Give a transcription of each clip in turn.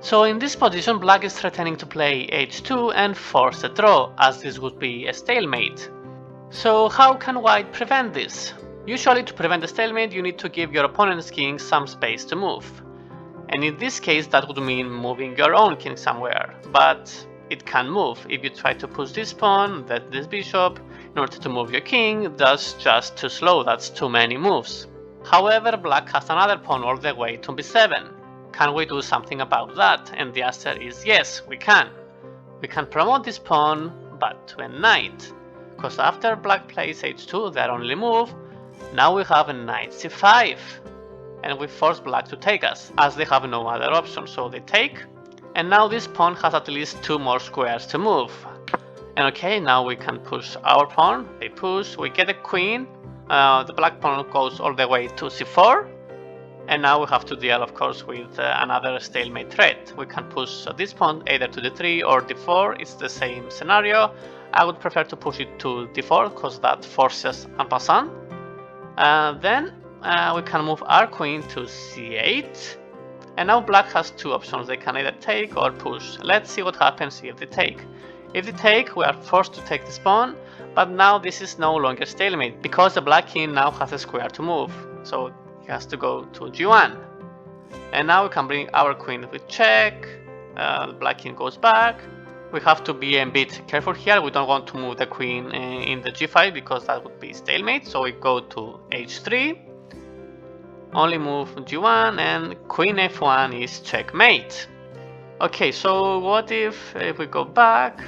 So in this position, black is threatening to play h2 and force a draw, as this would be a stalemate. So how can white prevent this? Usually to prevent a stalemate, you need to give your opponent's king some space to move. And in this case, that would mean moving your own king somewhere, but it can move. If you try to push this pawn, this bishop, in order to move your king, that's just too slow, that's too many moves. However, black has another pawn all the way to b7. Can we do something about that? And the answer is yes, we can. We can promote this pawn, but to a knight. Because after black plays h2, their only move, now we have a knight c5. And we force black to take us, as they have no other option, so they take. And now this pawn has at least 2 more squares to move. And okay, now we can push our pawn, they push, we get a queen, the black pawn goes all the way to c4. And now we have to deal, of course, with another stalemate threat. We can push this pawn either to d3 or d4, it's the same scenario. I would prefer to push it to d4, because that forces en passant. Then we can move our queen to c8. And now black has 2 options, they can either take or push. Let's see what happens if they take. If they take, we are forced to take this pawn, but now this is no longer stalemate, because the black king now has a square to move. So he has to go to g1. And now we can bring our queen with check, the black king goes back. We have to be a bit careful here, we don't want to move the queen in the g5 because that would be stalemate, so we go to h3. Only move g1 and queen f1 is checkmate. Okay, so what if we go back,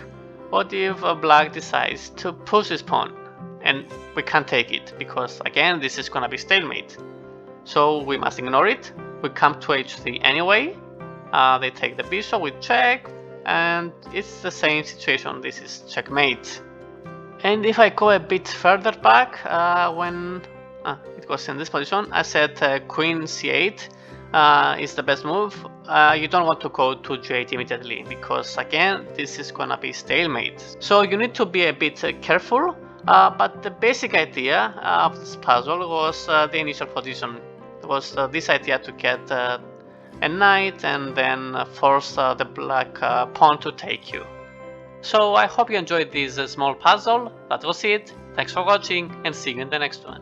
what if black decides to push this pawn? And we can't take it, because again this is gonna be stalemate. So we must ignore it, we come to h3 anyway, they take the bishop with check, and it's the same situation, this is checkmate. And if I go a bit further back, when it was in this position, I said queen c8 is the best move. You don't want to go to g8 immediately, because again this is gonna be stalemate. So you need to be a bit careful, but the basic idea of this puzzle was the initial position. It was this idea to get a knight and then force the black pawn to take you. So I hope you enjoyed this small puzzle. That was it. Thanks for watching and see you in the next one.